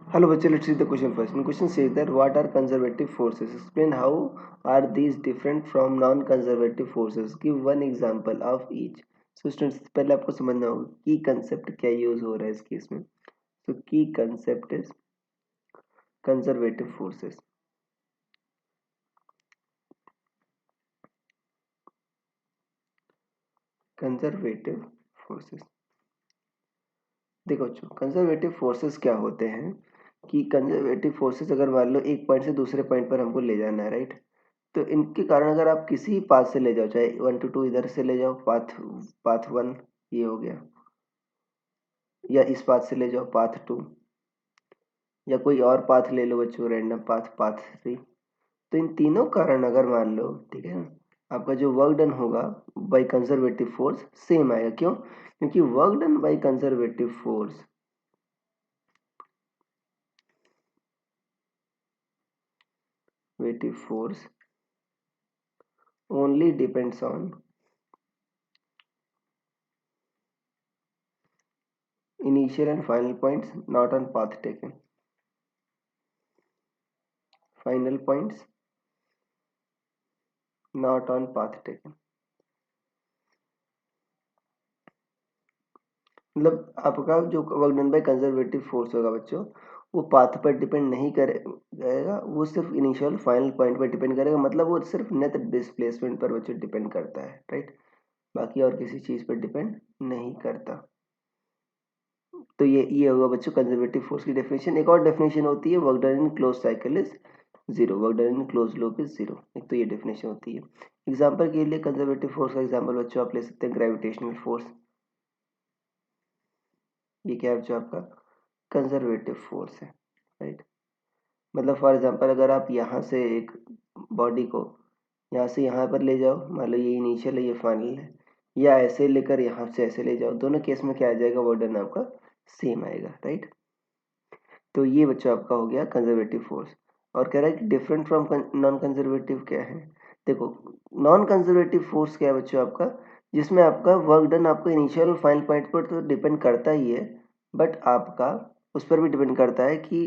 Hello, bachcho, let's read the question first. The question says that what are conservative forces? Explain how are these different from non-conservative forces. Give one example of each. So students, पहले आपको समझना होगा की concept क्या use हो रहा है इस केस में. So key concept is conservative forces. Conservative forces. देखो बच्चों, कंजर्वेटिव फोर्सेस क्या होते हैं कि कंजर्वेटिव फोर्सेस अगर मान लो एक पॉइंट से दूसरे पॉइंट पर हमको ले जाना है, राइट. तो इनके कारण अगर आप किसी पाथ से ले जाओ, चाहे 1 to 2 इधर से ले जाओ, पाथ पाथ 1 ये हो गया, या इस पाथ से ले जाओ पाथ 2, या कोई और पाथ ले लो बच्चों, रैंडम पाथ पाथ 3. तो इन तीनों कारण अगर मान लो, ठीक है, आपका जो वर्क डन होगा बाय कंजर्वेटिव फोर्स सेम आएगा. क्यों? क्योंकि work done by conservative force only depends on initial and final points, not on path taken. Final points not on path taken. मतलब आपका जो work done by conservative force होगा बच्चों, वो path पर डिपेंड नहीं करेगा, वो सिर्फ इनिशियल फाइनल पॉइंट पर डिपेंड करेगा. मतलब वो सिर्फ नेट डिस्प्लेसमेंट पर बच्चों डिपेंड करता है, राइट. बाकी और किसी चीज पर डिपेंड नहीं करता. तो ये होगा बच्चों कंजर्वेटिव फोर्स की डेफिनेशन. एक और डेफिनेशन होती है work done in close cycle is zero, work done in close loop is zero. एक तो ये डेफिनेशन होती है. एग्जांपल के लिए कंजर्वेटिव फोर्स का एग्जांपल बच्चों आप ले सकते हैं ग्रेविटेशनल फोर्स. ये क्या है बच्चों? आपका कंजर्वेटिव फोर्स है, राइट. मतलब फॉर एग्जांपल अगर आप यहाँ से एक बॉडी को यहाँ से यहाँ पर ले जाओ, मान लो ये इनिशियल है ये फाइनल है, या ऐसे लेकर यहाँ से ऐसे ले जाओ, दोनों केस में क्या आ जाएगा? वर्क डन आपका सेम आएगा, राइट. तो ये बच्चों आपका हो गया कंजर्वेटिव फोर्स. और कह रहा है कि डिफरेंट फ्रॉम नॉन कंजर्वेटिव क्या है. देखो, नॉन कंजर्वेटिव फोर्स क्या है बच्चों आपका, जिसमें आपका वर्क डन आपको इनिशियल और फाइनल पॉइंट पर तो डिपेंड करता ही है, बट आपका उस पर भी डिपेंड करता है कि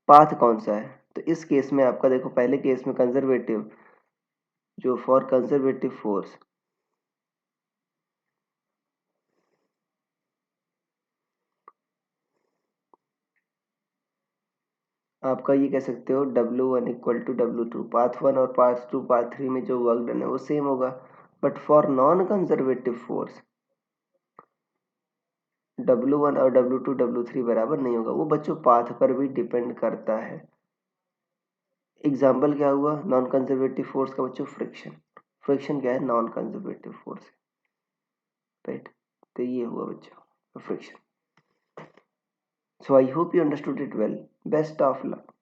पाथ कौन सा है. तो इस केस में आपका देखो, पहले केस में कंजर्वेटिव, जो फॉर कंजर्वेटिव फोर्स आपका ये कह सकते हो W1 equal to W2. Path 1 और पाथ 2 पाथ 3 में जो वर्क डन है वो सेम होगा. But for non conservative force W1 और W2 W3 बराबर नहीं होगा. वो बच्चों पाथ पर भी डिपेंड करता है. एग्जाम्पल क्या हुआ नॉन कंजर्वेटिव फोर्स का बच्चों? फ्रिक्शन. फ्रिक्शन क्या है? Non conservative force, right. तो ये हुआ बच्चों friction. So I hope you understood it well. Best of luck.